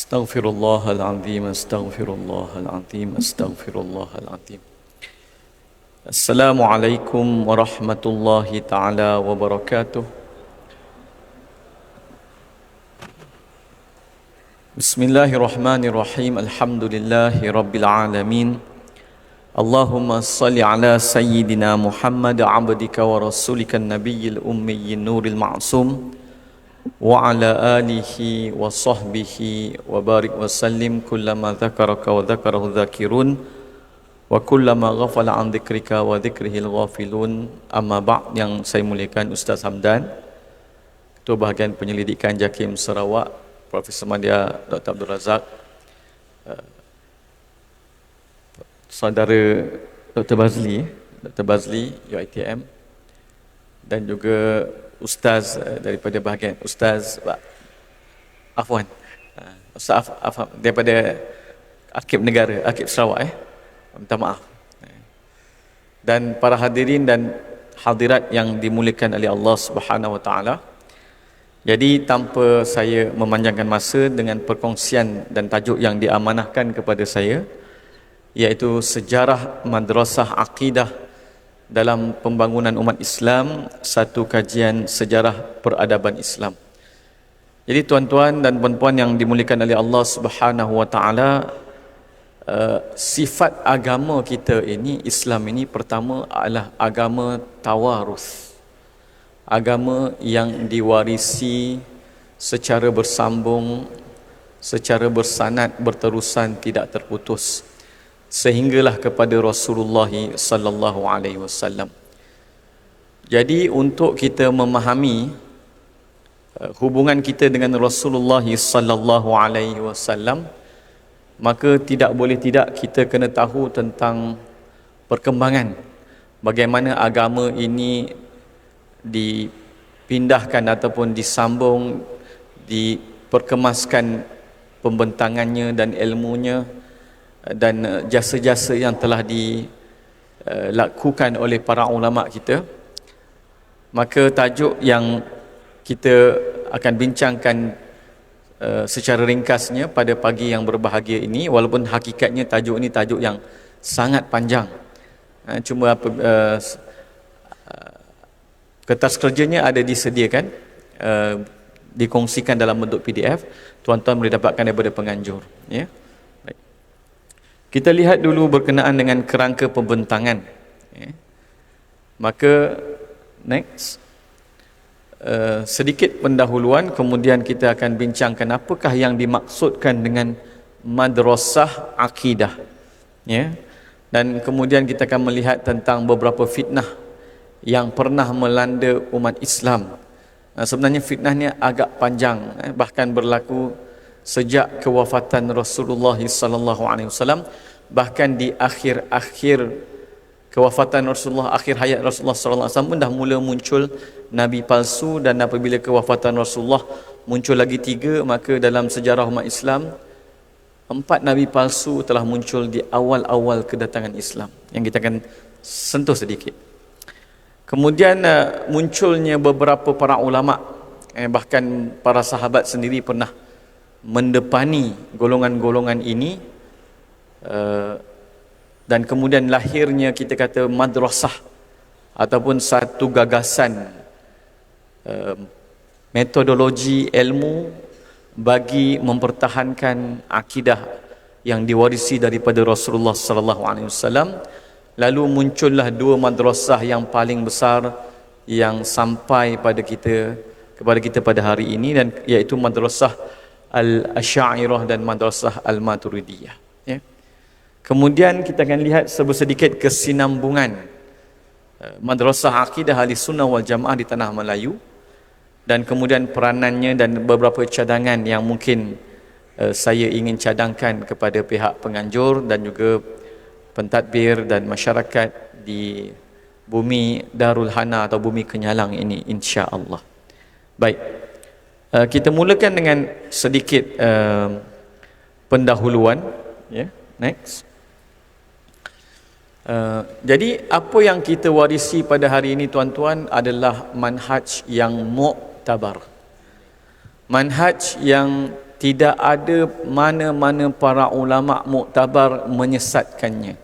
Astaghfirullahaladzim, astaghfirullahaladzim, astaghfirullahaladzim. Assalamualaikum warahmatullahi ta'ala wabarakatuh. Bismillahirrahmanirrahim. Alhamdulillahi rabbil alamin. Allahumma salli ala sayyidina Muhammad abdika wa rasulika nabiyil ummiyyin nuril ma'sum wa ala alihi wa sahbihi wa barik wa sallim kullama dhakaraka wa dhakarahu dhakirun wa kullama ghafala an dhikrika wa dhikrihil ghafilun. Amma ba'd. Yang saya muliakan Ustaz Hamdan, Ketua Bahagian Penyelidikan JAKIM Sarawak, Profesor Madya Dr. Abdul Razak, Saudara Dr. Bazli UiTM, dan juga Ustaz daripada bahagian Ustaz Afwan, Ustaz Afwan daripada Arkib Negara, Arkib Sarawak, minta maaf. Dan para hadirin dan hadirat yang dimuliakan oleh Allah Subhanahu Wa Taala. Jadi tanpa saya memanjangkan masa, dengan perkongsian dan tajuk yang diamanahkan kepada saya, iaitu sejarah madrasah akidah dalam pembangunan umat Islam, satu kajian sejarah peradaban Islam. Jadi tuan-tuan dan puan-puan yang dimuliakan oleh Allah Subhanahu Wa Taala, sifat agama kita ini, Islam ini, pertama adalah agama tawarus, agama yang diwarisi secara bersambung, secara bersanad, berterusan, tidak terputus, sehinggalah kepada Rasulullah sallallahu alaihi wasallam. Jadi untuk kita memahami hubungan kita dengan Rasulullah sallallahu alaihi wasallam, maka tidak boleh tidak kita kena tahu tentang perkembangan bagaimana agama ini dipindahkan ataupun disambung, diperkemaskan pembentangannya dan ilmunya, dan jasa-jasa yang telah dilakukan oleh para ulama kita. Maka tajuk yang kita akan bincangkan secara ringkasnya pada pagi yang berbahagia ini, walaupun hakikatnya tajuk ini tajuk yang sangat panjang, cuma kertas kerjanya ada disediakan, dikongsikan dalam bentuk PDF, tuan-tuan boleh dapatkan daripada penganjur, ya. Kita lihat dulu berkenaan dengan kerangka pembentangan, ya. Maka next, sedikit pendahuluan, kemudian kita akan bincangkan apakah yang dimaksudkan dengan madrasah akidah, ya. Dan kemudian kita akan melihat tentang beberapa fitnah yang pernah melanda umat Islam. Sebenarnya fitnahnya agak panjang, bahkan berlaku sejak kewafatan Rasulullah sallallahu alaihi wasallam. Bahkan di akhir-akhir kewafatan Rasulullah, akhir hayat Rasulullah sallallahu alaihi wasallam pun dah mula muncul nabi palsu. Dan apabila kewafatan Rasulullah muncul lagi 3, maka dalam sejarah umat Islam 4 nabi palsu telah muncul di awal-awal kedatangan Islam, yang kita akan sentuh sedikit. Kemudian munculnya beberapa para ulama, bahkan para sahabat sendiri pernah mendepani golongan-golongan ini, dan kemudian lahirnya, kita kata, madrasah ataupun satu gagasan, metodologi ilmu bagi mempertahankan akidah yang diwarisi daripada Rasulullah sallallahu alaihi wasallam. Lalu muncullah 2 madrasah yang paling besar yang sampai kepada kita pada hari ini, dan iaitu madrasah Al-Asy'ariyah dan madrasah Al-Maturidiyah, ya. Kemudian kita akan lihat sedikit kesinambungan madrasah akidah Ahlussunnah wal Jamaah di tanah Melayu, dan kemudian peranannya dan beberapa cadangan yang mungkin saya ingin cadangkan kepada pihak penganjur dan juga pentadbir dan masyarakat di bumi Darul Hana atau bumi Kenyalang ini, insya-Allah. Baik, kita mulakan dengan sedikit pendahuluan, ya. Next. Jadi apa yang kita warisi pada hari ini, tuan-tuan, adalah manhaj yang mu'tabar, manhaj yang tidak ada mana-mana para ulama muktabar menyesatkannya.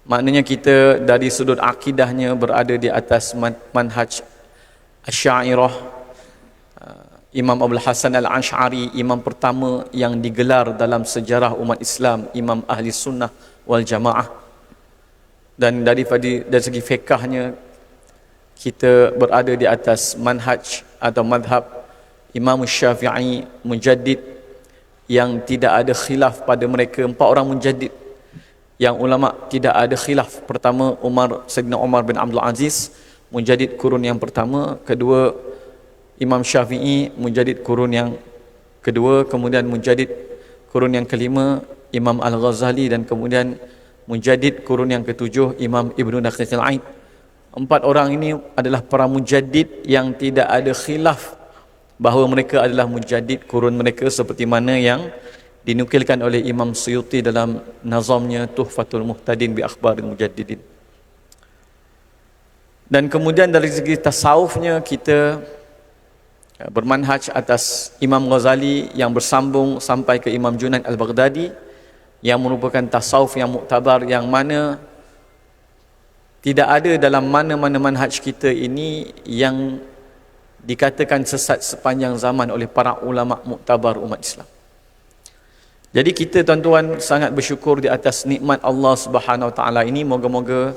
Maknanya kita dari sudut akidahnya berada di atas manhaj Asy'ariyah. Imam Abdul Hasan Al-Asy'ari, imam pertama yang digelar dalam sejarah umat Islam, imam ahli sunnah wal jamaah. Dan dari segi fiqahnya kita berada di atas manhaj atau madhab Imam Syafi'i mujaddid, yang tidak ada khilaf pada mereka. 4 orang mujaddid yang ulama tidak ada khilaf. Pertama, Sayyidina Umar bin Abdul Aziz, mujaddid kurun yang pertama. Kedua, Imam Syafi'i, mujaddid kurun yang kedua. Kemudian mujaddid kurun yang kelima, Imam Al-Ghazali. Dan kemudian mujaddid kurun yang ketujuh, Imam Ibnu Daqiq al-Aid. 4 orang ini adalah para mujaddid yang tidak ada khilaf bahawa mereka adalah mujaddid kurun mereka, seperti mana yang dinukilkan oleh Imam Suyuti dalam nazamnya Tuhfatul Muhtadin bi Akhbaril Mujaddidin. Dan kemudian dari segi tasawufnya kita bermanhaj atas Imam Ghazali yang bersambung sampai ke Imam Junaid Al-Baghdadi, yang merupakan tasawuf yang muktabar, yang mana tidak ada dalam mana-mana manhaj kita ini yang dikatakan sesat sepanjang zaman oleh para ulama muktabar umat Islam. Jadi kita tuan-tuan sangat bersyukur di atas nikmat Allah Subhanahu Wa Taala ini. Moga-moga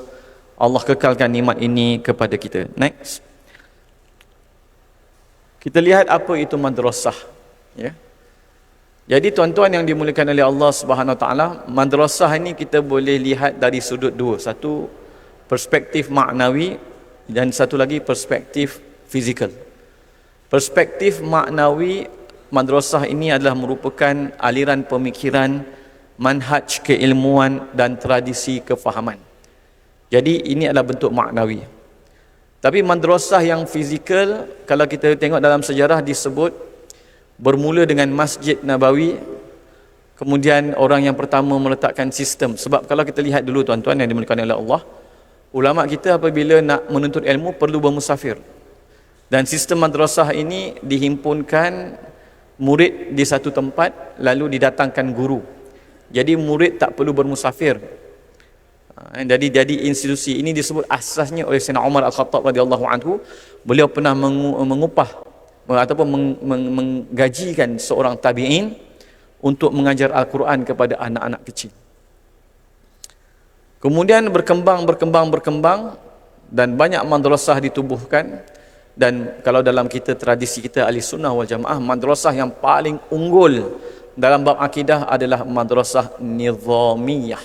Allah kekalkan nikmat ini kepada kita. Next. Kita lihat apa itu madrasah, ya. Jadi tuan-tuan yang dimuliakan oleh Allah Subhanahu Wa Taala, madrasah ini kita boleh lihat dari sudut dua. Satu, perspektif maknawi, dan satu lagi perspektif fizikal. Perspektif maknawi, madrasah ini adalah merupakan aliran pemikiran, manhaj keilmuan dan tradisi kefahaman. Jadi ini adalah bentuk maknawi. Tapi madrasah yang fizikal, kalau kita tengok dalam sejarah disebut bermula dengan Masjid Nabawi. Kemudian orang yang pertama meletakkan sistem. Sebab kalau kita lihat dulu tuan-tuan yang dimuliakan oleh Allah, ulama kita apabila nak menuntut ilmu perlu bermusafir. Dan sistem madrasah ini dihimpunkan murid di satu tempat, lalu didatangkan guru. Jadi murid tak perlu bermusafir. Jadi institusi ini disebut asasnya oleh Sayyidina Umar Al-Khattab radhiyallahu anhu. Beliau pernah mengupah ataupun menggajikan seorang tabi'in untuk mengajar Al-Quran kepada anak-anak kecil. Kemudian berkembang dan banyak madrasah ditubuhkan. Dan kalau dalam kita tradisi kita ahli sunnah wal jamaah, madrasah yang paling unggul dalam bab akidah adalah madrasah nizamiyah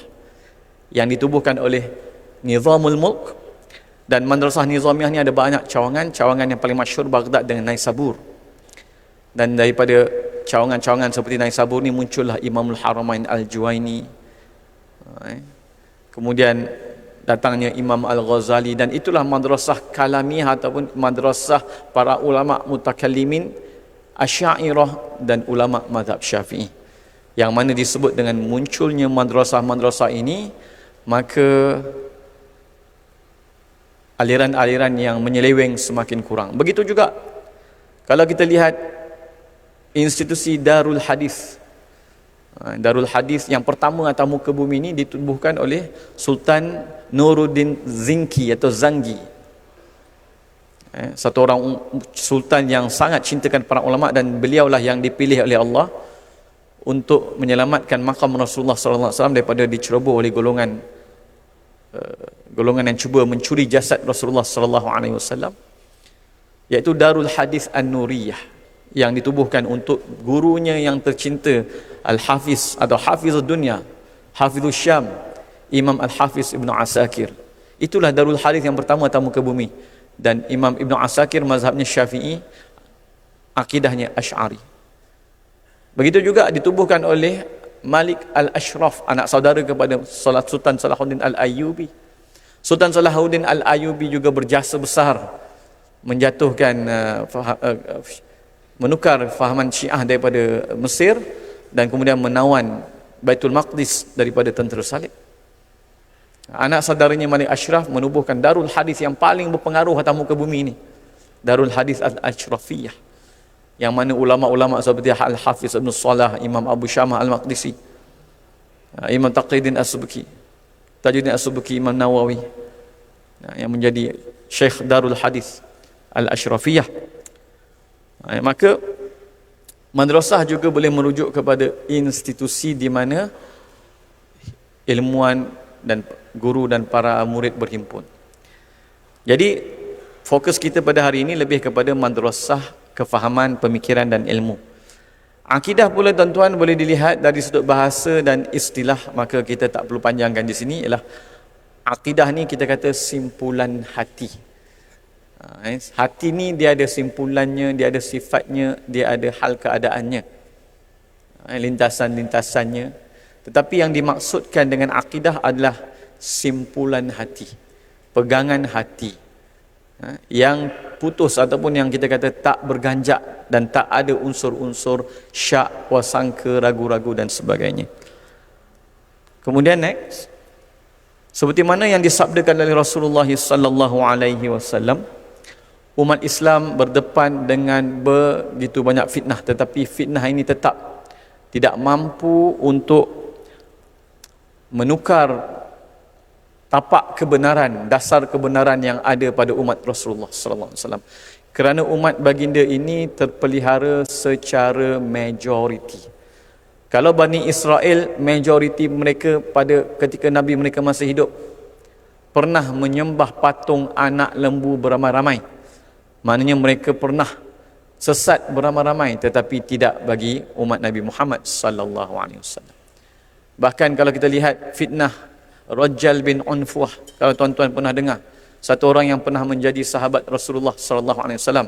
yang ditubuhkan oleh Nizamul Mulk. Dan madrasah nizamiyah ni ada banyak cawangan yang paling masyhur Baghdad dengan Naisabur. Dan daripada cawangan-cawangan seperti Naisabur ni muncullah Imamul Haramain Al-Juwaini. Kemudian datangnya Imam Al-Ghazali, dan itulah madrasah kalamiyah ataupun madrasah para ulama mutakallimin Asy'ariyah dan ulama mazhab Syafi'i, yang mana disebut dengan munculnya madrasah-madrasah ini, maka aliran-aliran yang menyeleweng semakin kurang. Begitu juga kalau kita lihat institusi Darul Hadis. Darul Hadis yang pertama atas muka bumi ini ditubuhkan oleh Sultan Nuruddin Zinki atau Zangi. Satu orang sultan yang sangat cintakan para ulama, dan beliaulah yang dipilih oleh Allah untuk menyelamatkan makam Rasulullah sallallahu alaihi wasallam daripada diceroboh oleh golongan yang cuba mencuri jasad Rasulullah sallallahu alaihi wasallam, iaitu Darul Hadis An-Nuriyah, yang ditubuhkan untuk gurunya yang tercinta Al-Hafiz atau Hafizud Dunya, Hafizul Syam, Imam Al-Hafiz Ibnu Asakir. Itulah Darul Hadis yang pertama atas muka bumi. Dan Imam Ibnu Asakir mazhabnya Syafi'i, akidahnya Asy'ari. Begitu juga ditubuhkan oleh Malik Al-Ashraf, anak saudara kepada Sultan Salahuddin Al-Ayyubi. Sultan Salahuddin Al-Ayyubi juga berjasa besar menjatuhkan menukar fahaman Syiah daripada Mesir, dan kemudian menawan Baitul Maqdis daripada tentera Salib. Anak saudaranya Malik Ashraf menubuhkan Darul Hadis yang paling berpengaruh atas muka bumi ini, Darul Hadis Al-Ashrafiyah. yang mana ulama-ulama seperti Al-Hafiz Ibn Salah, Imam Abu Syamah Al-Maqdisi, Imam Taqiyuddin As-Subki, Tajuddin As-Subki, Imam Nawawi, yang menjadi Syekh Darul Hadis Al-Ashrafiyah. Maka madrasah juga boleh merujuk kepada institusi di mana ilmuwan dan guru dan para murid berhimpun. Jadi fokus kita pada hari ini lebih kepada madrasah kefahaman, pemikiran dan ilmu. Akidah pula tuan-tuan boleh dilihat dari sudut bahasa dan istilah, maka kita tak perlu panjangkan di sini. Ialah akidah ni kita kata simpulan hati. Hati ni dia ada simpulannya, dia ada sifatnya, dia ada hal keadaannya, lintasan-lintasannya. Tetapi yang dimaksudkan dengan akidah adalah simpulan hati, pegangan hati, yang putus ataupun yang kita kata tak berganjak dan tak ada unsur-unsur syak, wasangka, ragu-ragu dan sebagainya. Kemudian next, seperti mana yang disabdakan oleh Rasulullah sallallahu alaihi wasallam, umat Islam berdepan dengan begitu banyak fitnah, tetapi fitnah ini tetap tidak mampu untuk menukar tapak kebenaran, dasar kebenaran yang ada pada umat Rasulullah sallallahu alaihi wasallam. Kerana umat baginda ini terpelihara secara majoriti. Kalau Bani Israel, majoriti mereka pada ketika Nabi mereka masih hidup pernah menyembah patung anak lembu beramai-ramai. Maknanya mereka pernah sesat beramai-ramai, tetapi tidak bagi umat Nabi Muhammad sallallahu alaihi wasallam. Bahkan kalau kita lihat fitnah Rajjal bin Unfuah, kalau tuan-tuan pernah dengar, satu orang yang pernah menjadi sahabat Rasulullah sallallahu alaihi wasallam.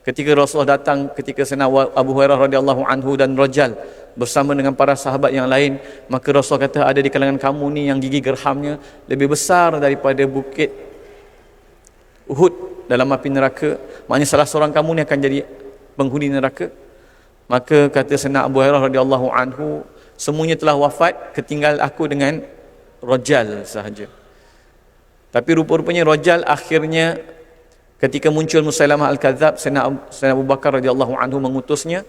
Ketika Rasulullah datang, ketika Sayyidina Abu Hurairah radhiyallahu anhu dan Rajjal bersama dengan para sahabat yang lain, maka Rasulullah kata, ada di kalangan kamu ni yang gigi gerhamnya lebih besar daripada bukit Uhud dalam api neraka. Maknanya salah seorang kamu ni akan jadi penghuni neraka. Maka kata Sayyidina Abu Hurairah radhiyallahu anhu, semuanya telah wafat, ketinggal aku dengan Rajjal sahaja. Tapi rupa-rupanya Rajjal akhirnya ketika muncul Musailamah Al-Kadzab, Sayyidina Abu Bakar radhiyallahu anhu mengutusnya,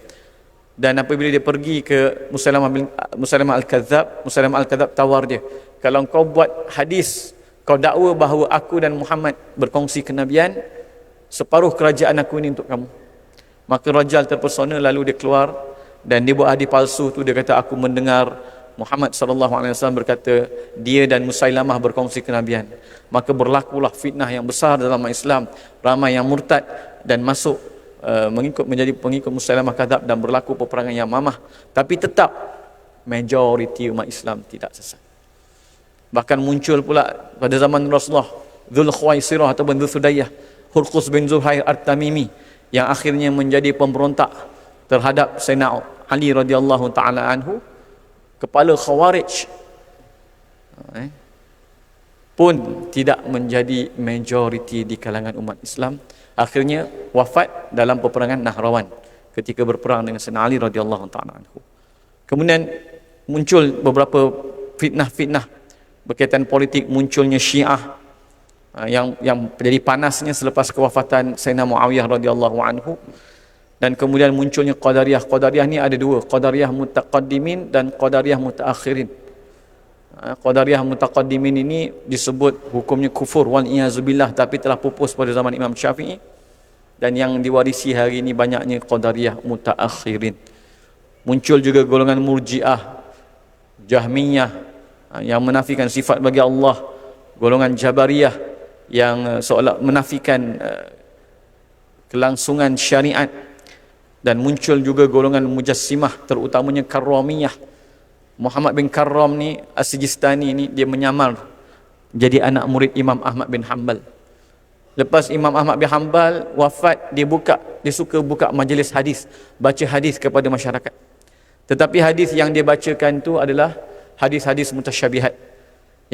dan apabila dia pergi ke Musailamah Al-Kadzab, Musailamah Al-Kadzab tawar dia, kalau kau buat hadis, kau dakwa bahawa aku dan Muhammad berkongsi kenabian, separuh kerajaan aku ini untuk kamu. Maka Rajjal terpesona, lalu dia keluar dan dia buat hadis palsu tu. Dia kata, aku mendengar Muhammad sallallahu alaihi wasallam berkata dia dan Musailamah berkongsi kenabian. Maka berlakulah fitnah yang besar dalam Islam, ramai yang murtad dan masuk menjadi pengikut Musailamah Kadzab, dan berlaku peperangan yang mamah. Tapi tetap majoriti umat Islam tidak sesat. Bahkan muncul pula pada zaman Rasulullah Dzul Khuwaisirah ataupun Dzul Sudayyah, Hurqus bin Zuhair At-Tamimi, yang akhirnya menjadi pemberontak terhadap Sayyidina Ali radhiyallahu taala anhu, kepala Khawarij, pun tidak menjadi majoriti di kalangan umat Islam. Akhirnya wafat dalam peperangan Nahrawan ketika berperang dengan Sayyidina Ali radhiyallahu taala anhu. Kemudian muncul beberapa fitnah-fitnah berkaitan politik. Munculnya Syiah yang menjadi panasnya selepas kewafatan Sayyidina Muawiyah radhiyallahu anhu. Dan kemudian munculnya Qadariyah. Qadariyah ni ada dua, Qadariyah mutaqaddimin dan Qadariyah mutaakhirin. Qadariyah mutaqaddimin ini disebut hukumnya kufur wal iyazubillah, tapi telah pupus pada zaman Imam Syafi'i, dan yang diwarisi hari ini banyaknya Qadariyah mutaakhirin. Muncul juga golongan Murji'ah, Jahmiyah yang menafikan sifat bagi Allah, golongan Jabariyah yang seolah menafikan kelangsungan syariat, dan muncul juga golongan Mujassimah, terutamanya Karramiyah. Muhammad bin Karram ni As-Sijistani ni, dia menyamar jadi anak murid Imam Ahmad bin Hanbal. Lepas Imam Ahmad bin Hanbal wafat, dia suka buka majlis hadis, baca hadis kepada masyarakat. Tetapi hadis yang dia bacakan tu adalah hadis-hadis mutasyabihat,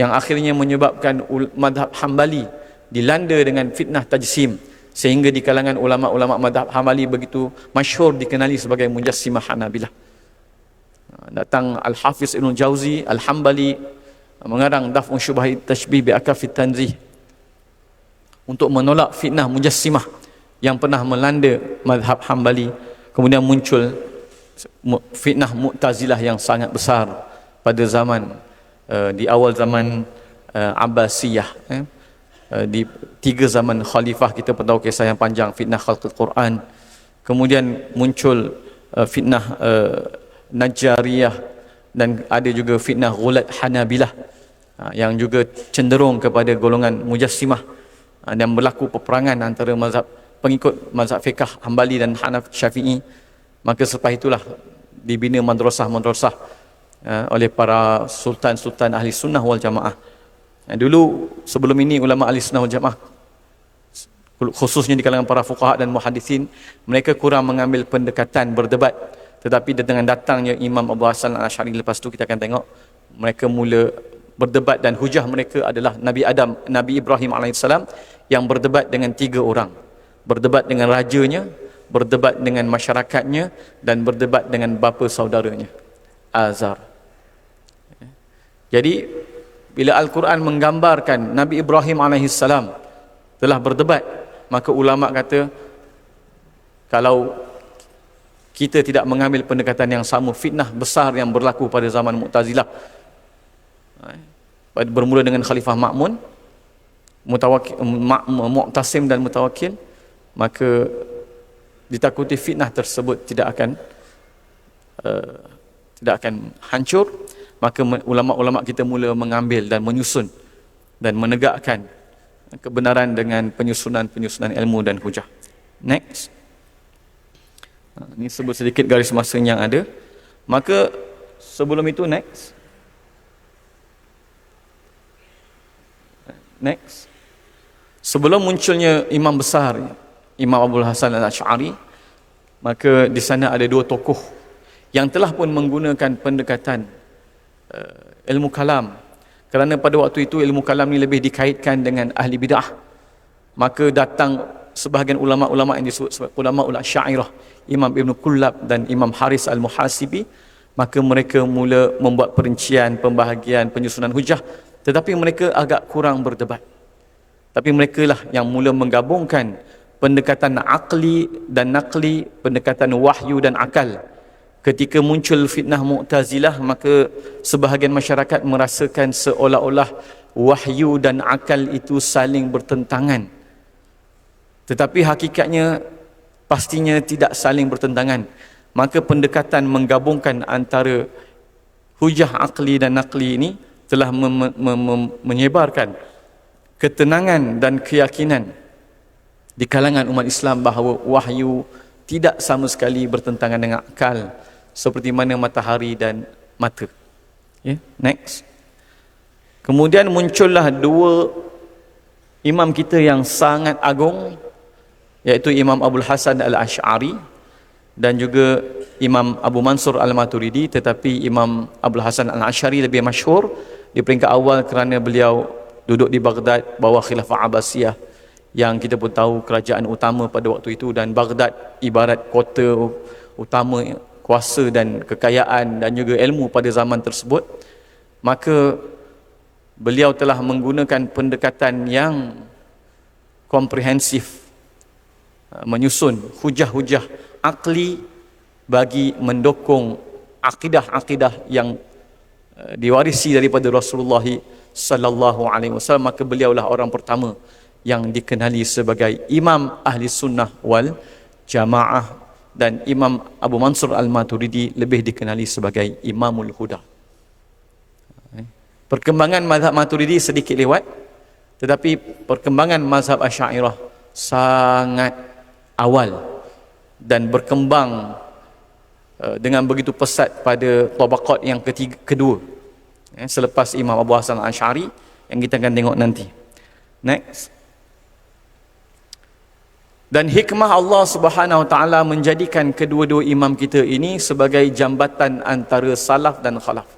yang akhirnya menyebabkan mazhab Hambali dilanda dengan fitnah tajsim, sehingga di kalangan ulama-ulama mazhab Hambali begitu masyhur dikenali sebagai Mujassimah Hanabilah. Datang Al-Hafiz Ibn Jauzi Al-Hambali mengarang Daf'u Syubhahit Tashbih bi Akafit Tanzih untuk menolak fitnah Mujassimah yang pernah melanda mazhab Hambali. Kemudian muncul fitnah Mu'tazilah yang sangat besar pada zaman di awal zaman Abbasiyah, di 3 zaman khalifah. Kita pun tahu kisah yang panjang fitnah khalqul Quran. Kemudian muncul fitnah Najjariyah, dan ada juga fitnah Ghulat Hanabilah yang juga cenderung kepada golongan Mujassimah, dan berlaku peperangan antara pengikut mazhab fiqh Hambali dan Hanaf Syafi'i. Maka selepas itulah dibina madrasah-madrasah oleh para sultan-sultan ahli sunnah wal jamaah. Dulu sebelum ini ulama ahli sunnah wal jamaah, khususnya di kalangan para fuqaha dan muhaddisin, mereka kurang mengambil pendekatan berdebat. Tetapi dengan datangnya Imam Abu Hasan Al-Asy'ari, lepas tu kita akan tengok mereka mula berdebat, dan hujah mereka adalah Nabi Ibrahim alaihissalam yang berdebat dengan 3 orang. Berdebat dengan rajanya, berdebat dengan masyarakatnya, dan berdebat dengan bapa saudaranya, Azar. Jadi bila Al-Quran menggambarkan Nabi Ibrahim alaihissalam telah berdebat, maka ulama kata kalau kita tidak mengambil pendekatan yang sama, fitnah besar yang berlaku pada zaman Mu'tazilah bermula dengan Khalifah Ma'mun, Mu'tasim dan Mutawakkil, maka ditakuti fitnah tersebut tidak akan hancur. Maka ulama-ulama kita mula mengambil dan menyusun dan menegakkan kebenaran dengan penyusunan ilmu dan hujah. Next. Ini sebut sedikit garis masa yang ada. Maka sebelum itu next. Sebelum munculnya imam besar Imam Abu Hasan Al-Asy'ari, maka di sana ada 2 tokoh yang telah pun menggunakan pendekatan ilmu kalam. Kerana pada waktu itu ilmu kalam ni lebih dikaitkan dengan ahli bid'ah. Maka datang sebahagian ulama-ulama yang disebut sebagai ulama ul-Asy'ariyah, Imam Ibn Kullab dan Imam Haris Al-Muhasibi. Maka mereka mula membuat perincian, pembahagian, penyusunan hujah, tetapi mereka agak kurang berdebat. Tapi mereka lah yang mula menggabungkan pendekatan akli dan nakli, pendekatan wahyu dan akal. Ketika muncul fitnah Mu'tazilah, maka sebahagian masyarakat merasakan seolah-olah wahyu dan akal itu saling bertentangan. Tetapi hakikatnya pastinya tidak saling bertentangan. Maka pendekatan menggabungkan antara hujah akli dan nakli ini telah menyebarkan ketenangan dan keyakinan di kalangan umat Islam bahawa wahyu tidak sama sekali bertentangan dengan akal, seperti mana matahari dan mata. Next. Kemudian muncullah 2 imam kita yang sangat agung, iaitu Imam Abu Hasan Al-Asy'ari dan juga Imam Abu Mansur Al-Maturidi. Tetapi Imam Abu Hasan Al-Asy'ari lebih masyhur di peringkat awal kerana beliau duduk di Baghdad bawah Khilafah Abbasiyah, yang kita pun tahu kerajaan utama pada waktu itu, dan Baghdad ibarat kota utama kuasa dan kekayaan dan juga ilmu pada zaman tersebut. Maka beliau telah menggunakan pendekatan yang komprehensif, menyusun hujah-hujah akli bagi mendukung akidah-akidah yang diwarisi daripada Rasulullah sallallahu alaihi wasallam. Maka beliaulah orang pertama yang dikenali sebagai Imam Ahli Sunnah wal Jamaah, dan Imam Abu Mansur Al-Maturidi lebih dikenali sebagai Imamul Huda. Perkembangan mazhab Maturidi sedikit lewat, tetapi perkembangan mazhab Asy'ariyah sangat awal dan berkembang dengan begitu pesat pada tabaqat yang kedua, selepas Imam Abu Hasan Al-Asy'ari, yang kita akan tengok nanti. Next. Dan hikmah Allah Subhanahu Wa Taala menjadikan kedua-dua imam kita ini sebagai jambatan antara salaf dan khalaf.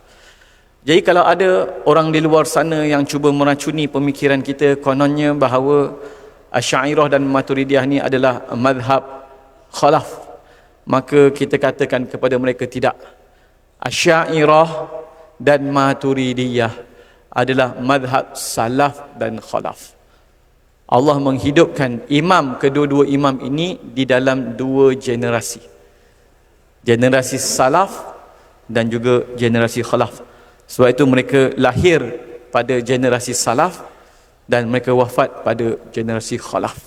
Jadi kalau ada orang di luar sana yang cuba meracuni pemikiran kita, kononnya bahawa Asy'ariyah dan Maturidiyah ni adalah mazhab khalaf, maka kita katakan kepada mereka tidak. Asy'ariyah dan Maturidiyah adalah mazhab salaf dan khalaf. Allah menghidupkan kedua-dua imam ini di dalam 2 generasi. generasi salaf dan juga generasi khalaf. Sebab itu mereka lahir pada generasi salaf dan mereka wafat pada generasi khalaf.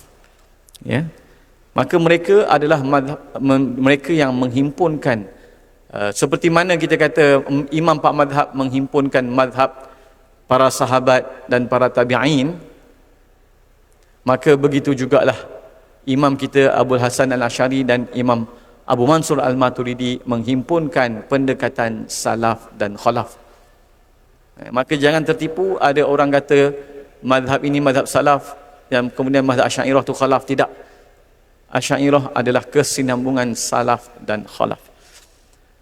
Ya. Maka mereka adalah mereka yang menghimpunkan seperti mana kita kata imam pak madhab menghimpunkan madhab para sahabat dan para tabi'in, maka begitu jugalah imam kita Abu Hasan Al-Asy'ari dan Imam Abu Mansur Al-Maturidi menghimpunkan pendekatan salaf dan khalaf. Maka jangan tertipu ada orang kata madhab ini madhab salaf dan kemudian madhab Asy'ariyah tu khalaf. Tidak. Asy'ariyah adalah kesinambungan salaf dan khalaf.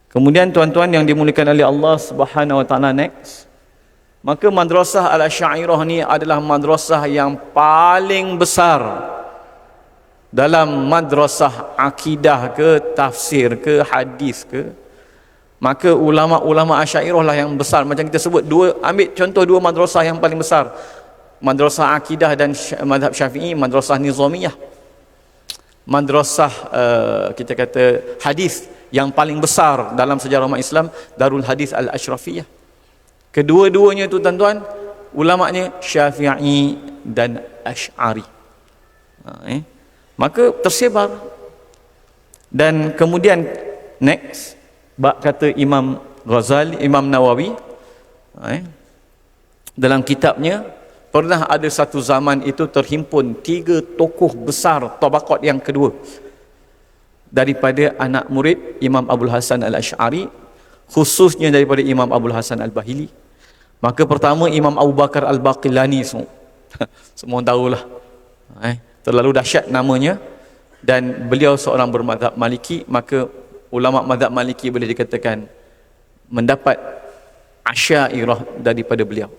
Kemudian tuan-tuan yang dimuliakan oleh Allah Subhanahu wa taala, next. Maka madrasah Al-Asy'ariyah ni adalah madrasah yang paling besar dalam madrasah akidah ke, tafsir ke, hadis ke. Maka ulama-ulama Asy'ariyah lah yang besar. Macam kita sebut ambil contoh dua madrasah yang paling besar. Madrasah akidah dan mazhab Syafi'i, madrasah Nizamiyah. Madrasah kita kata hadis yang paling besar dalam sejarah umat Islam, Darul Hadis Al-Ashrafiyah. Kedua-duanya tu tuan-tuan, ulamanya Syafi'i dan Asy'ari. Maka tersebar. Dan kemudian next, bab kata Imam Ghazali, Imam Nawawi, dalam kitabnya, pernah ada satu zaman itu terhimpun 3 tokoh besar tabaqat yang kedua daripada anak murid Imam Abul Hasan Al-Asy'ari, khususnya daripada Imam Abul Hasan Al-Bahili. Maka pertama Imam Abu Bakar Al-Baqillani, semua tahulah, terlalu dahsyat namanya, dan beliau seorang bermazhab Maliki. Maka ulama mazhab Maliki boleh dikatakan mendapat Asy'ariyah daripada beliau.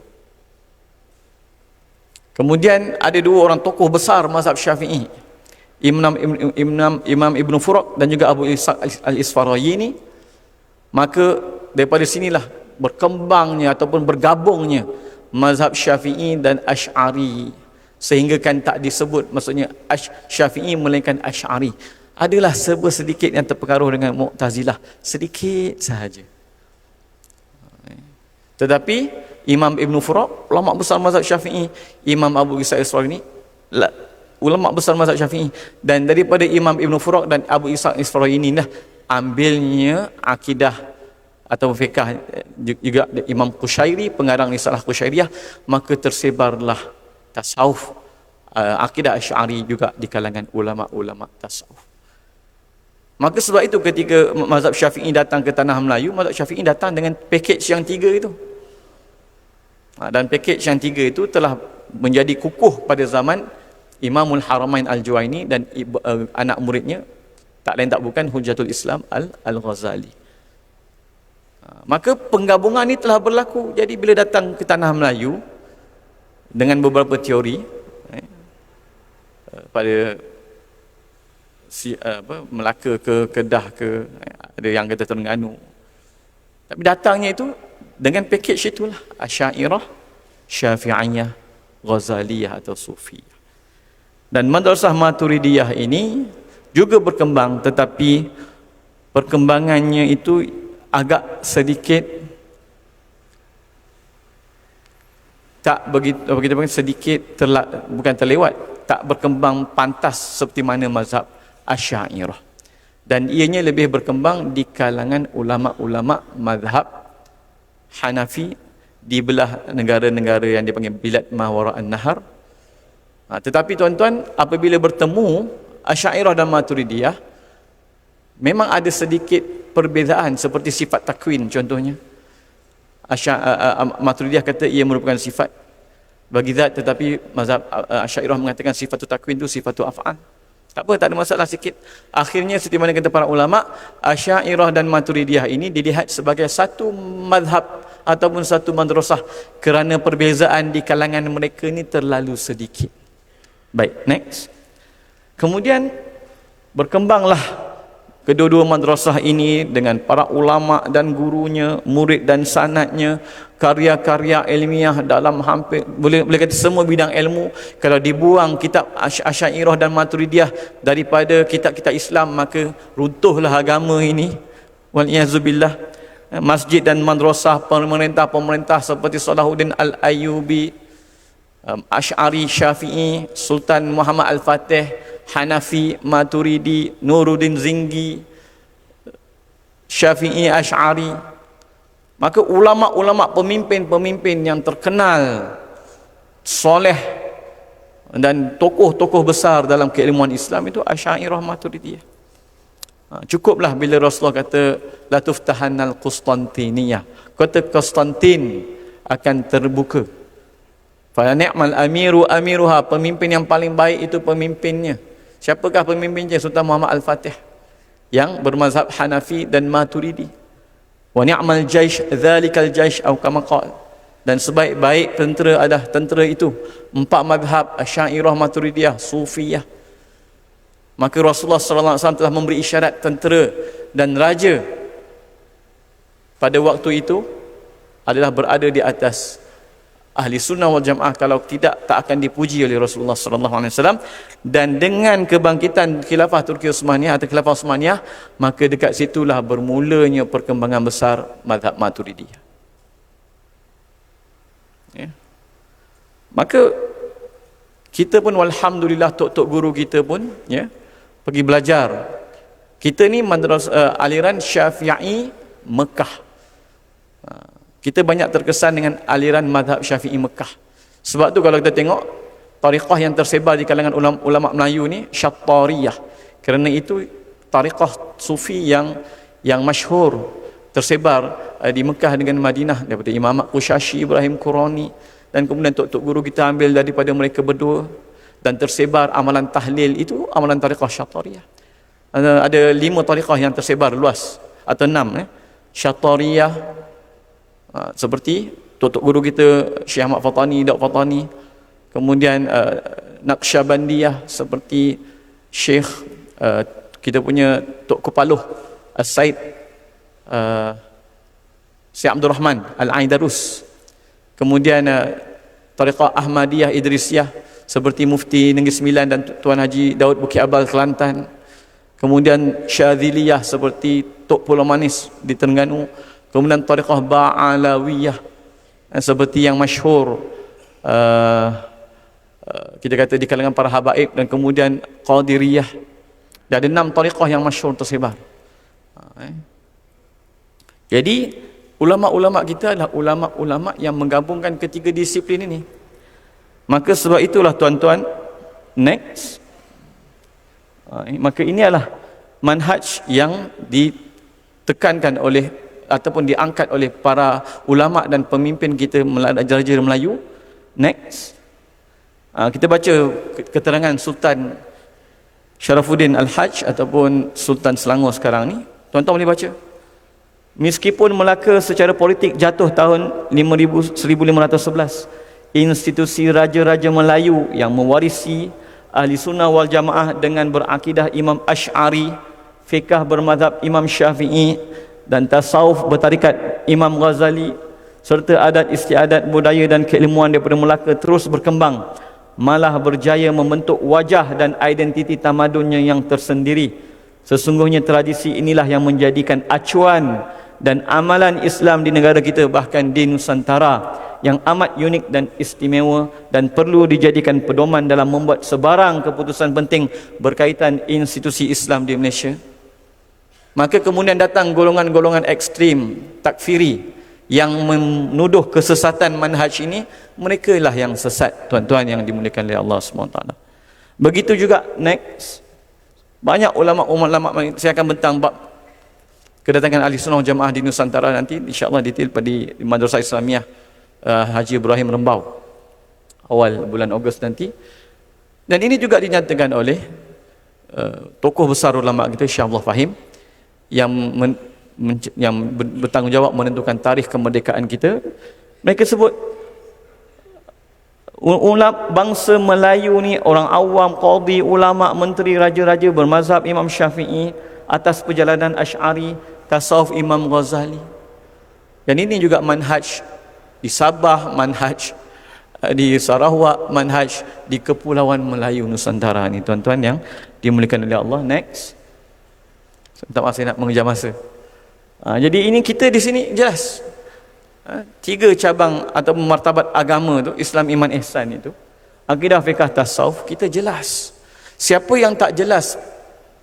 Kemudian ada 2 orang tokoh besar mazhab Syafi'i, Imam Ibn Furuq dan juga Abu Ishaq Al-Isfarayini. Maka daripada sinilah berkembangnya ataupun bergabungnya mazhab Syafi'i dan Asy'ari, sehingga kan tak disebut maksudnya Syafi'i melainkan Asy'ari. Adalah sedikit yang terpengaruh dengan Mu'tazilah, sedikit sahaja. Tetapi Imam Ibn Furuq, ulama besar mazhab Syafi'i, Imam Abu Ishaq Al-Isfarayini, ulama besar mazhab Syafi'i, dan daripada Imam Ibn Furuq dan Abu Ishaq Al-Isfarayini dah ambilnya akidah atau fiqh juga Imam Qushairi, pengarang risalah Qushairiyah. Maka tersebarlah tasawuf, akidah Asy'ari juga di kalangan ulama-ulama tasawuf. Maka sebab itu ketika mazhab Syafi'i datang ke tanah Melayu, mazhab Syafi'i datang dengan package yang 3 itu. Dan package yang 3 itu telah menjadi kukuh pada zaman Imamul Haramain Al-Juwaini dan anak muridnya, tak lain tak bukan Hujjatul Islam Al-Ghazali. Maka penggabungan ini telah berlaku. Jadi bila datang ke tanah Melayu dengan beberapa teori, pada Melaka ke Kedah ke, ada yang kata Terengganu, tapi datangnya itu dengan package itulah, Asy'ariyah, Syafi'iyah, Ghazaliyah atau Sufiyah. Dan madrasah Maturidiyah ini juga berkembang, tetapi perkembangannya itu agak sedikit tak begitu sedikit bukan terlewat, tak berkembang pantas seperti mana mazhab Asy'ariyah. Dan ianya lebih berkembang di kalangan ulama-ulama mazhab Hanafi di belah negara-negara yang dipanggil bilad Mawara'an Nahar. Tetapi tuan-tuan, apabila bertemu Asy'ariyah dan Maturidiyah, memang ada sedikit perbezaan seperti sifat takwin contohnya. Maturidiyah kata ia merupakan sifat bagi zat, tetapi mazhab Asy'ariyah mengatakan sifat takwin itu sifat af'al. Tak apa, tak ada masalah sikit. Akhirnya seperti mana kata para ulama, Asy'ariyah dan Maturidiyah ini dilihat sebagai satu mazhab ataupun satu madrasah kerana perbezaan di kalangan mereka ini terlalu sedikit. Baik, next. Kemudian berkembanglah kedua-dua madrasah ini dengan para ulama dan gurunya, murid dan sanadnya, karya-karya ilmiah dalam hampir boleh kata semua bidang ilmu. Kalau dibuang kitab Asy'ariyah dan Maturidiyah daripada kitab-kitab Islam, maka runtuhlah agama ini. Wal-iyazubillah. Masjid dan madrasah pemerintah-pemerintah seperti Salahuddin Al-Ayyubi, Asy'ari, Syafi'i, Sultan Muhammad Al-Fatih, Hanafi, Maturidi, Nuruddin Zinggi, Syafi'i, Asy'ari. Maka ulama-ulama, pemimpin-pemimpin yang terkenal, soleh dan tokoh-tokoh besar dalam keilmuan Islam itu Asy'ariyah, Maturidiyah. Cukuplah bila Rasulullah kata la tuftahannal Qustantiniyah, kota Konstantin akan terbuka. Fa ni'mal amiru amiruha, pemimpin yang paling baik itu pemimpinnya. Siapakah pemimpinnya? Sultan Muhammad Al-Fatih yang bermazhab Hanafi dan Maturidi. Wa ni'mal jaish dzalikal jaish atau kama qala, dan sebaik-baik tentera adalah tentera itu. 4 mazhab Asy'ariyah, Maturidiyah, Sufiyah. Maka Rasulullah sallallahu alaihi wasallam telah memberi isyarat tentera dan raja pada waktu itu adalah berada di atas ahli sunnah wal jamaah, kalau tidak tak akan dipuji oleh Rasulullah sallallahu alaihi wasallam. Dan dengan kebangkitan khilafah Turki Utsmaniyah atau khilafah Utsmaniyah, maka dekat situlah bermulanya perkembangan besar mazhab Maturidiyah. Ya. Maka kita pun walhamdulillah, tok-tok guru kita pun ya pergi belajar. Kita ni aliran Syafi'i Mekah. Kita banyak terkesan dengan aliran mazhab Syafi'i Mekah. Sebab tu kalau kita tengok tariqah yang tersebar di kalangan ulama Melayu ni Syattariyah. Kerana itu tariqah sufi yang masyhur tersebar di Mekah dengan Madinah, daripada Imam Qushashi, Ibrahim Qurani, dan kemudian tok-tok guru kita ambil daripada mereka berdua, dan tersebar amalan tahlil itu amalan tariqah Syattariyah. Ada 5 tariqah yang tersebar luas, atau 6 Syattariyah, seperti tok-tok guru kita Syekh Ahmad Fatani, Daud Fatani. Kemudian Naqsyabandiyah seperti Syekh kita punya Tok Kepaluh As-Said Syekh Abdul Rahman Al-Aidarus. Kemudian tariqah Ahmadiyah Idrisiyah seperti Mufti Negeri Sembilan dan Tuan Haji Daud Bukit Abal Kelantan. Kemudian Syadziliyah seperti Tok Pulau Manis di Terengganu. Kemudian tariqah Ba'alawiyah seperti yang masyhur kita kata di kalangan para habaib, dan kemudian Qadiriyah. Dan ada 6 tariqah yang masyhur tersebar. Jadi ulama-ulama kita adalah ulama-ulama yang menggabungkan ketiga disiplin ini. Maka sebab itulah tuan-tuan, next, maka ini adalah manhaj yang ditekankan oleh ataupun diangkat oleh para ulama dan pemimpin kita Raja Melayu. Next, kita baca keterangan Sultan Syarafuddin Al-Hajj ataupun Sultan Selangor sekarang ni. Tuan-tuan boleh baca. Meskipun Melaka secara politik jatuh tahun 1511, institusi Raja-Raja Melayu yang mewarisi ahli sunnah wal jamaah dengan berakidah Imam Asy'ari, fiqh bermazhab Imam Syafi'i, dan tasawuf bertarikat Imam Ghazali, serta adat istiadat budaya dan keilmuan daripada Melaka terus berkembang, malah berjaya membentuk wajah dan identiti tamadunnya yang tersendiri. Sesungguhnya tradisi inilah yang menjadikan acuan dan amalan Islam di negara kita, bahkan di Nusantara, yang amat unik dan istimewa, dan perlu dijadikan pedoman dalam membuat sebarang keputusan penting berkaitan institusi Islam di Malaysia. Maka kemudian datang golongan-golongan ekstrim takfiri yang menuduh kesesatan manhaj ini. Mereka lah yang sesat, tuan-tuan yang dimuliakan oleh Allah SWT. Begitu juga next, banyak ulama-ulama, saya akan bentang bab kedatangan ahli sunnah jamaah di Nusantara nanti, insyaAllah detail di Madrasah Islamiah Haji Ibrahim Rembau awal bulan Ogos nanti. Dan ini juga dinyatakan oleh tokoh besar ulama kita, Syekh Abdullah Fahim, yang bertanggungjawab menentukan tarikh kemerdekaan kita. Mereka sebut bangsa Melayu ni, orang awam, qadi, ulama, menteri, raja-raja bermazhab Imam Syafi'i atas perjalanan Asy'ari, tasawuf Imam Ghazali. Dan ini juga manhaj di Sabah, manhaj di Sarawak, manhaj di Kepulauan Melayu Nusantara ni, tuan-tuan yang dimuliakan oleh Allah. Next, tak masih nak mengejar masa. Jadi ini kita di sini jelas. 3 cabang atau martabat agama tu, Islam, iman, ihsan itu, akidah, fiqh, tasawuf, kita jelas. Siapa yang tak jelas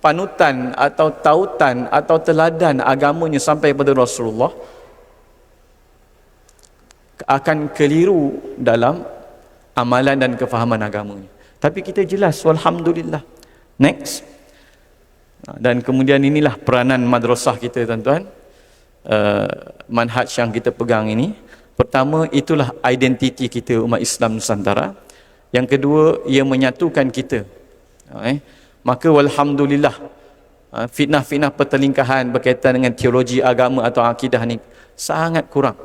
panutan atau tautan atau teladan agamanya sampai pada Rasulullah akan keliru dalam amalan dan kefahaman agamanya. Tapi kita jelas, walhamdulillah. Next. Dan kemudian inilah peranan madrasah kita, tuan-tuan. Manhaj yang kita pegang ini, pertama, itulah identiti kita umat Islam Nusantara. Yang kedua, ia menyatukan kita. Maka walhamdulillah, fitnah-fitnah pertelingkahan berkaitan dengan teologi agama atau akidah ni sangat kurang.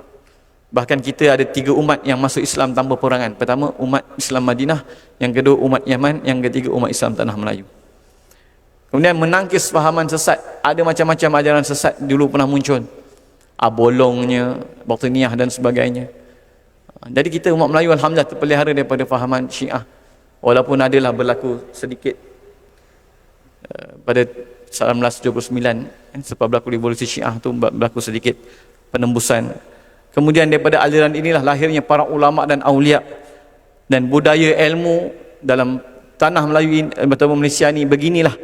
Bahkan kita ada 3 umat yang masuk Islam tanpa perangan. Pertama, umat Islam Madinah. Yang kedua, umat Yaman. Yang ketiga, umat Islam Tanah Melayu. Kemudian menangkis fahaman sesat. Ada macam-macam ajaran sesat dulu pernah muncul. Bolongnya, Batiniyah dan sebagainya. Jadi kita umat Melayu alhamdulillah terpelihara daripada fahaman Syiah. Walaupun adalah berlaku sedikit pada 1979, sebab berlaku revolusi Syiah tu berlaku sedikit penembusan. Kemudian daripada aliran inilah lahirnya para ulama dan aulia, dan budaya ilmu dalam tanah Melayu atau Malaysia ni beginilah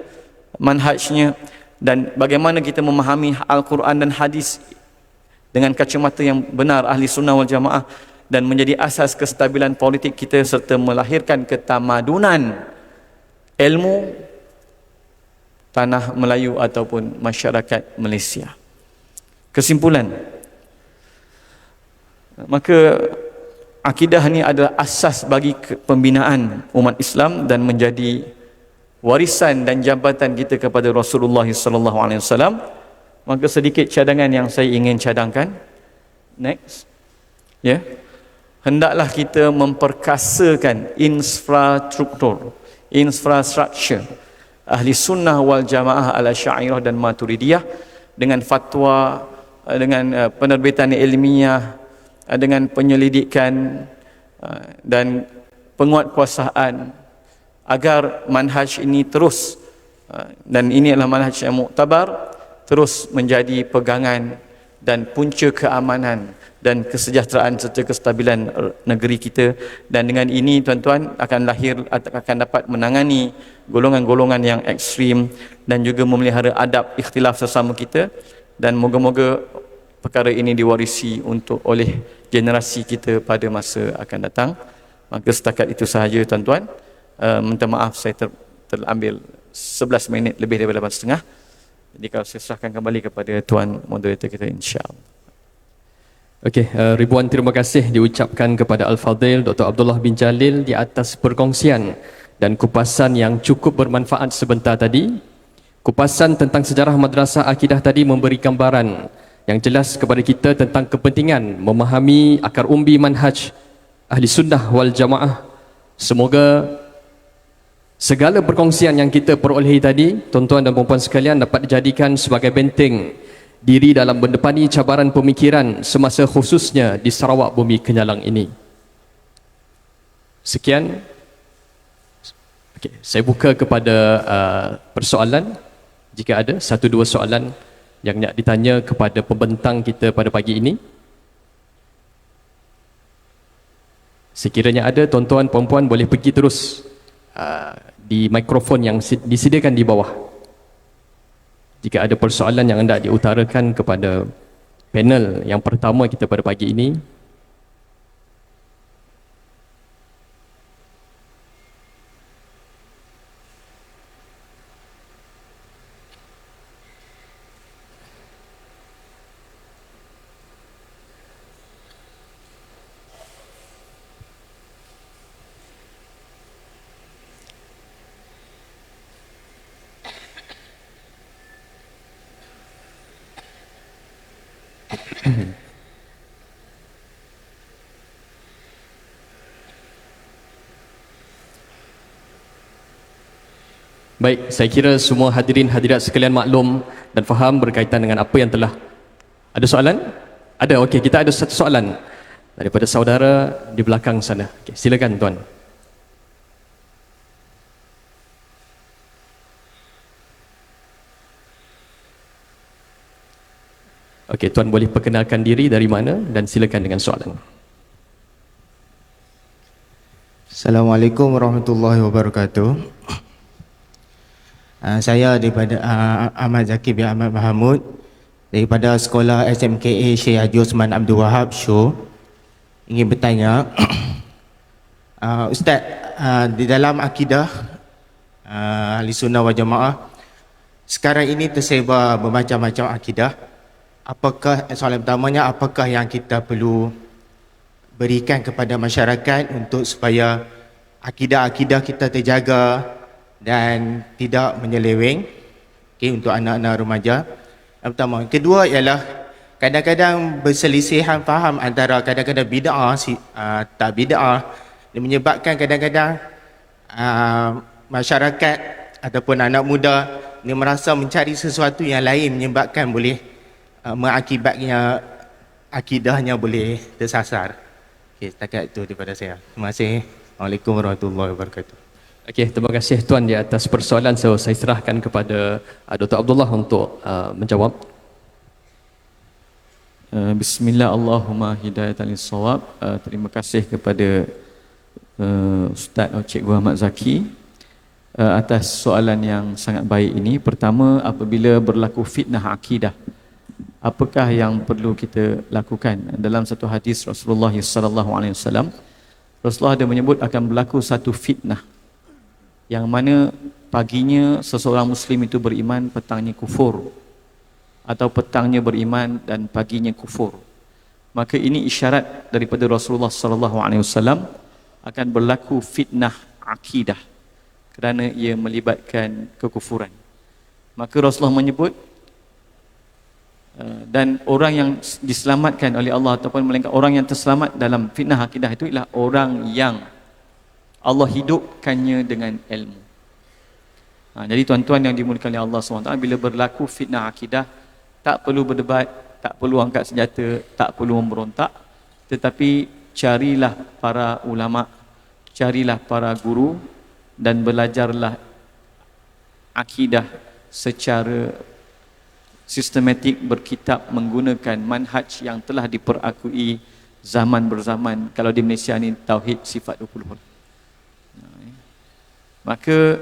manhajnya. Dan bagaimana kita memahami Al-Quran dan hadis dengan kacamata yang benar, ahli sunnah wal jamaah, dan menjadi asas kestabilan politik kita serta melahirkan ketamadunan ilmu tanah Melayu ataupun masyarakat Malaysia. Kesimpulan, maka akidah ni adalah asas bagi pembinaan umat Islam dan menjadi warisan dan jabatan kita kepada Rasulullah sallallahu alaihi wasallam. Maka sedikit cadangan yang saya ingin cadangkan. Next. Ya. Hendaklah kita memperkasakan infrastruktur ahli sunnah wal jamaah al-Asy'ariyah dan Maturidiyah dengan fatwa, dengan penerbitan ilmiah, dengan penyelidikan dan penguatkuasaan, agar manhaj ini terus, dan ini adalah manhaj yang muktabar, terus menjadi pegangan dan punca keamanan dan kesejahteraan serta kestabilan negeri kita. Dan dengan ini, tuan-tuan, akan dapat menangani golongan-golongan yang ekstrim dan juga memelihara adab ikhtilaf sesama kita. Dan moga-moga perkara ini diwarisi oleh generasi kita pada masa akan datang. Maka setakat itu sahaja, tuan-tuan. Minta maaf saya terambil 11 minit lebih daripada 8.30. Jadi kalau saya serahkan kembali kepada tuan moderator kita, insya-Allah. Okey, ribuan terima kasih diucapkan kepada Al-Fadhil Dr. Abdullah bin Jalil di atas perkongsian dan kupasan yang cukup bermanfaat sebentar tadi. Kupasan tentang sejarah madrasah akidah tadi memberi gambaran yang jelas kepada kita tentang kepentingan memahami akar umbi manhaj ahli sunnah wal jamaah. Semoga segala perkongsian yang kita perolehi tadi, tuan-tuan dan puan-puan sekalian, dapat dijadikan sebagai benteng diri dalam mendepani cabaran pemikiran semasa khususnya di Sarawak Bumi Kenyalang ini. Sekian. Okay, saya buka kepada persoalan. Jika ada 1-2 soalan yang nak ditanya kepada pembentang kita pada pagi ini. Sekiranya ada, tuan-tuan puan-puan boleh pergi terus di mikrofon yang disediakan di bawah. Jika ada persoalan yang hendak diutarakan kepada panel yang pertama kita pada pagi ini. Baik, saya kira semua hadirin hadirat sekalian maklum dan faham berkaitan dengan apa yang telah. Ada soalan? Ada, okey, kita ada satu soalan daripada saudara di belakang sana. Okay, silakan tuan. Okey, tuan boleh perkenalkan diri dari mana dan silakan dengan soalan. Assalamualaikum warahmatullahi wabarakatuh. Saya daripada Ahmad Zaki bin Ahmad Mahamud daripada Sekolah SMKA Syekh Haji Osman Abdul Wahab Show. Ingin bertanya, Ustaz, di dalam akidah Ahli Sunnah wal Jamaah sekarang ini tersebar bermacam-macam akidah. Apakah, soalan pertamanya, apakah yang kita perlu berikan kepada masyarakat untuk supaya akidah-akidah kita terjaga dan tidak menyeleweng, untuk anak-anak remaja? Yang pertama. Kedua ialah kadang-kadang berselisihan faham antara kadang-kadang bid'ah tak bid'ah, dia menyebabkan kadang-kadang masyarakat ataupun anak muda dia merasa mencari sesuatu yang lain, menyebabkan boleh mengakibatnya akidahnya boleh tersasar. Setakat itu daripada saya. Terima kasih. Assalamualaikum warahmatullahi wabarakatuh. Okey, terima kasih tuan di atas persoalan. So, saya serahkan kepada Dr. Abdullah untuk menjawab. Bismillah, Allahumma hidayatan lis-shawab. Terima kasih kepada Ustaz Cikgu Ahmad Zaki atas soalan yang sangat baik ini. Pertama, apabila berlaku fitnah akidah, apakah yang perlu kita lakukan? Dalam satu hadis Rasulullah SAW, Rasulullah ada menyebut akan berlaku satu fitnah yang mana paginya seseorang Muslim itu beriman, petangnya kufur, atau petangnya beriman dan paginya kufur. Maka ini isyarat daripada Rasulullah SAW akan berlaku fitnah akidah kerana ia melibatkan kekufuran. Maka Rasulullah menyebut dan orang yang diselamatkan oleh Allah ataupun melainkan orang yang terselamat dalam fitnah akidah itu ialah orang yang Allah hidupkannya dengan ilmu. Jadi tuan-tuan yang dimuliakan oleh Allah SWT, bila berlaku fitnah akidah, tak perlu berdebat, tak perlu angkat senjata, tak perlu memberontak, tetapi carilah para ulama, carilah para guru dan belajarlah akidah secara sistematik, berkitab, menggunakan manhaj yang telah diperakui zaman berzaman. Kalau di Malaysia ni Tauhid Sifat 20. Maka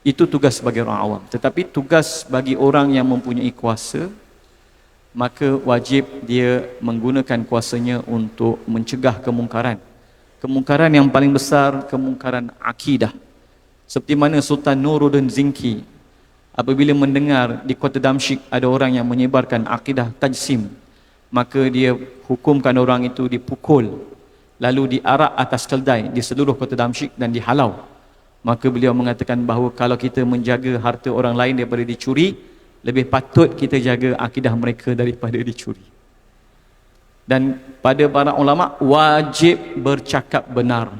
itu tugas bagi orang awam. Tetapi tugas bagi orang yang mempunyai kuasa, maka wajib dia menggunakan kuasanya untuk mencegah kemungkaran. Kemungkaran yang paling besar, kemungkaran akidah. Seperti mana Sultan Nuruddin Zinki apabila mendengar di kota Damsyik ada orang yang menyebarkan akidah tajsim, maka dia hukumkan orang itu dipukul, lalu diarak atas keldai di seluruh kota Damsyik dan dihalau. Maka beliau mengatakan bahawa kalau kita menjaga harta orang lain daripada dicuri, lebih patut kita jaga akidah mereka daripada dicuri. Dan pada para ulama wajib bercakap benar.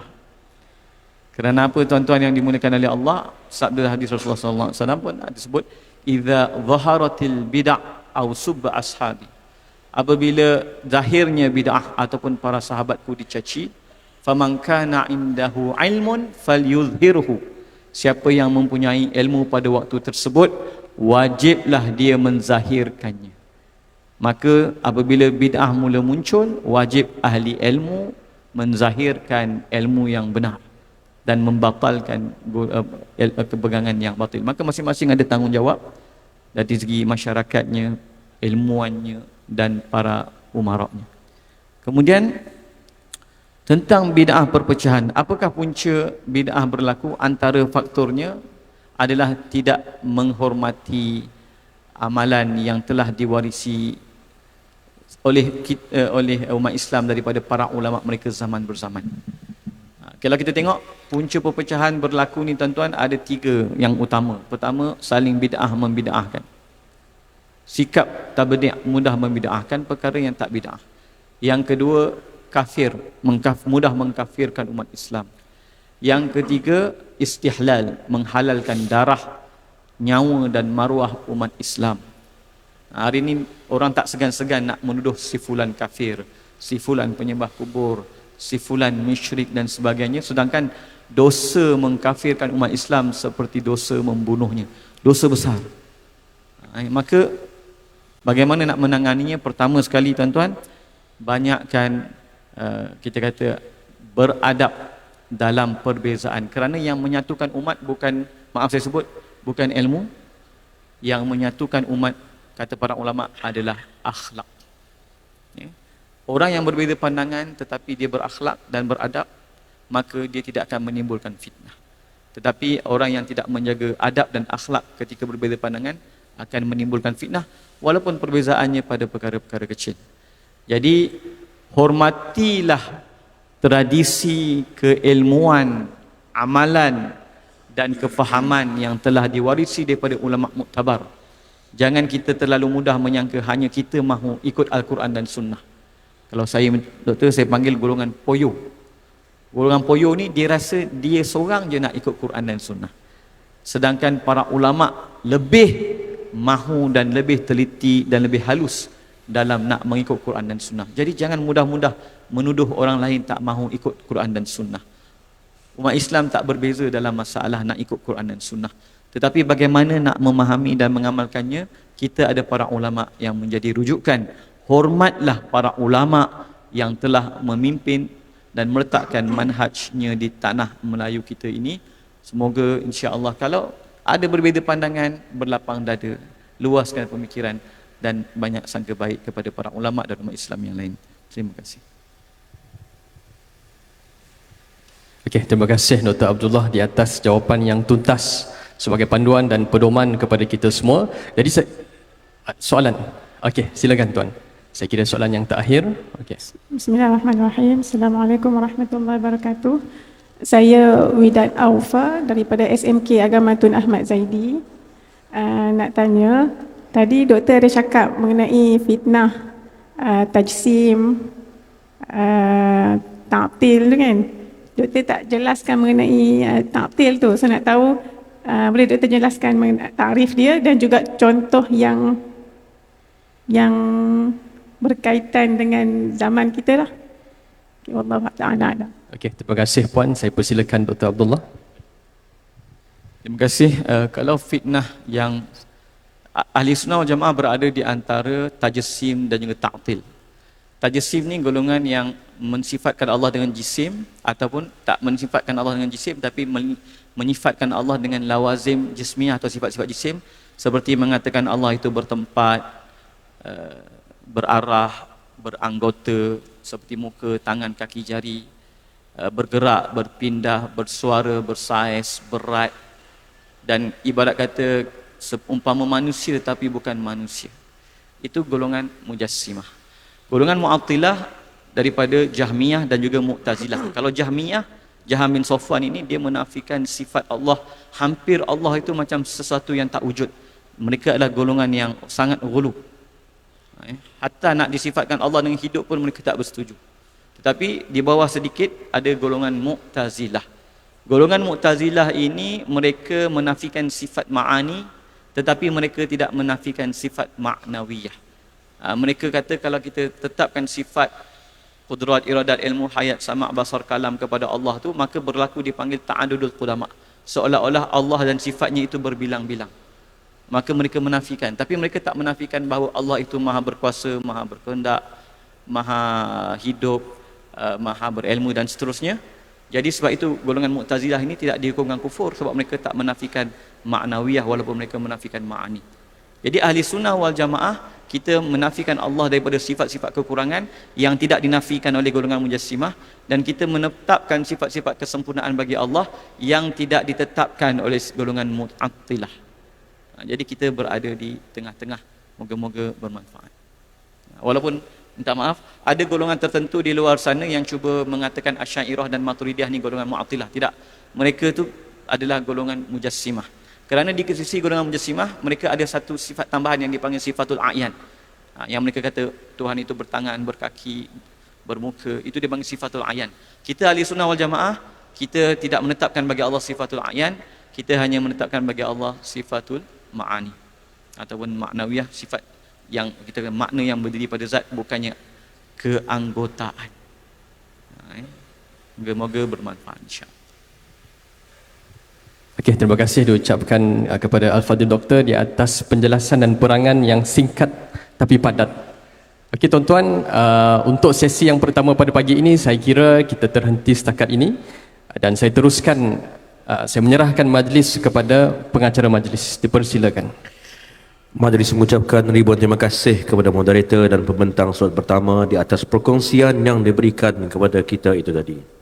Kerana apa tuan-tuan yang dimuliakan oleh Allah? Sabda hadis Rasulullah SAW pun disebut, idza zaharatil bid'ah aw subba ashabi. Apabila zahirnya bid'ah ataupun para sahabatku dicaci, faman kana indahu ilmun falyuzhirhu. Siapa yang mempunyai ilmu pada waktu tersebut, wajiblah dia menzahirkannya. Maka apabila bid'ah mula muncul, wajib ahli ilmu menzahirkan ilmu yang benar dan membatalkan kepegangan yang batil. Maka masing-masing ada tanggungjawab dari segi masyarakatnya, ilmuannya dan para umaranya. Kemudian tentang bid'ah perpecahan, apakah punca bid'ah berlaku? Antara faktornya adalah tidak menghormati amalan yang telah diwarisi oleh umat Islam daripada para ulama mereka zaman berzaman. Kalau kita tengok punca perpecahan berlaku ni tuan-tuan, ada 3 yang utama. Pertama, saling bid'ah membid'ahkan. Sikap tabdi' mudah membid'ahkan perkara yang tak bid'ah. Yang kedua, kafir, mudah mengkafirkan umat Islam. Yang ketiga, istihlal, menghalalkan darah, nyawa dan maruah umat Islam. Hari ini orang tak segan-segan nak menuduh si fulan kafir, si fulan penyembah kubur, si fulan musyrik dan sebagainya, sedangkan dosa mengkafirkan umat Islam seperti dosa membunuhnya, dosa besar. Maka Bagaimana nak menanganinya? Pertama sekali tuan-tuan, banyakkan kita kata beradab dalam perbezaan, kerana yang menyatukan umat bukan, maaf saya sebut, bukan ilmu. Yang menyatukan umat, kata para ulama, adalah akhlak. Ya. Orang yang berbeza pandangan tetapi dia berakhlak dan beradab, maka dia tidak akan menimbulkan fitnah. Tetapi orang yang tidak menjaga adab dan akhlak ketika berbeza pandangan akan menimbulkan fitnah, walaupun perbezaannya pada perkara-perkara kecil. Jadi hormatilah tradisi keilmuan, amalan dan kefahaman yang telah diwarisi daripada ulama muktabar. Jangan kita terlalu mudah menyangka hanya kita mahu ikut Al-Quran dan Sunnah. Kalau saya, doktor, saya panggil golongan poyo. Golongan poyo ni dia rasa dia seorang je nak ikut Quran dan Sunnah. Sedangkan para ulama lebih mahu dan lebih teliti dan lebih halus dalam nak mengikut Quran dan Sunnah. Jadi jangan mudah-mudah menuduh orang lain tak mahu ikut Quran dan Sunnah. Umat Islam tak berbeza dalam masalah nak ikut Quran dan Sunnah. Tetapi bagaimana nak memahami dan mengamalkannya, kita ada para ulama yang menjadi rujukan. Hormatlah para ulama yang telah memimpin dan meletakkan manhajnya di tanah Melayu kita ini. Semoga insya-Allah kalau ada berbeza pandangan, berlapang dada, luaskan pemikiran dan banyak sangka baik kepada para ulama dan umat Islam yang lain. Terima kasih. Okey, terima kasih Dr. Abdullah di atas jawapan yang tuntas sebagai panduan dan pedoman kepada kita semua. Jadi soalan. Okey, silakan tuan. Saya kira soalan yang terakhir. Okey. Bismillahirrahmanirrahim. Assalamualaikum warahmatullahi wabarakatuh. Saya Widat Aufa daripada SMK Agama Tun Ahmad Zaidi. Nak tanya, tadi doktor ada cakap mengenai fitnah tajsim, ta'til tu kan. Doktor tak jelaskan mengenai ta'til tu. Saya nak tahu, boleh doktor jelaskan takrif dia dan juga contoh yang berkaitan dengan zaman kita lah. Wallahu ta'ala. Okey, terima kasih puan. Saya persilakan Dr. Abdullah. Terima kasih. Kalau fitnah yang Ahli Sunnah wal Jamaah berada di antara tajsim dan juga ta'til. Tajsim ni golongan yang mensifatkan Allah dengan jisim ataupun tak mensifatkan Allah dengan jisim tapi menyifatkan Allah dengan lawazim jismiyah atau sifat-sifat jisim, seperti mengatakan Allah itu bertempat, berarah, beranggota seperti muka, tangan, kaki, jari, bergerak, berpindah, bersuara, bersaiz, berat, dan ibarat kata seumpama manusia tapi bukan manusia. Itu golongan Mujassimah. Golongan Mu'attilah daripada Jahmiyah dan juga Mu'tazilah. Kalau Jahmiyah, Jaham bin Safwan ini dia menafikan sifat Allah, hampir Allah itu macam sesuatu yang tak wujud. Mereka adalah golongan yang sangat ghulu. Hatta nak disifatkan Allah dengan hidup pun mereka tak bersetuju. Tetapi di bawah sedikit ada golongan Mu'tazilah. Golongan Mu'tazilah ini mereka menafikan sifat ma'ani, tetapi mereka tidak menafikan sifat ma'nawiyah. Mereka kata kalau kita tetapkan sifat qudrat, iradat, ilmu, hayat, sama', basar, kalam kepada Allah tu, maka berlaku dipanggil ta'adudul qudama, seolah-olah Allah dan sifatnya itu berbilang-bilang. Maka mereka menafikan, tapi mereka tak menafikan bahawa Allah itu maha berkuasa, maha berkehendak, maha hidup, maha berilmu dan seterusnya. Jadi sebab itu golongan Mu'tazilah ini tidak dihukumkan kufur, sebab mereka tak menafikan ma'nawiyah walaupun mereka menafikan ma'ani. Jadi Ahli Sunnah wal Jamaah, kita menafikan Allah daripada sifat-sifat kekurangan yang tidak dinafikan oleh golongan Mujassimah, dan kita menetapkan sifat-sifat kesempurnaan bagi Allah yang tidak ditetapkan oleh golongan Mu'attilah. Jadi kita berada di tengah-tengah. Moga-moga bermanfaat. Walaupun minta maaf, ada golongan tertentu di luar sana yang cuba mengatakan Asy'ariyah dan Maturidiyah ni golongan Mu'attilah. Tidak. Mereka tu adalah golongan Mujassimah. Kerana di sisi golongan Mujassimah, mereka ada satu sifat tambahan yang dipanggil sifatul a'yan. Yang mereka kata Tuhan itu bertangan, berkaki, bermuka, itu dipanggil sifatul a'yan. Kita Ahli Sunnah wal Jamaah, kita tidak menetapkan bagi Allah sifatul a'yan, kita hanya menetapkan bagi Allah sifatul ma'ani ataupun ma'nawiyah, sifat yang kita kata makna yang berdiri pada zat, bukannya keanggotaan. Moga-moga bermanfaat insya-Allah. Okey, terima kasih diucapkan kepada Al-Fadhil Doktor di atas penjelasan dan perangan yang singkat tapi padat. Okey tuan-tuan, untuk sesi yang pertama pada pagi ini saya kira kita terhenti setakat ini dan saya teruskan, saya menyerahkan majlis kepada pengacara majlis. Dipersilakan. Majlis mengucapkan ribuan terima kasih kepada moderator dan pembentang slot pertama di atas perkongsian yang diberikan kepada kita itu tadi.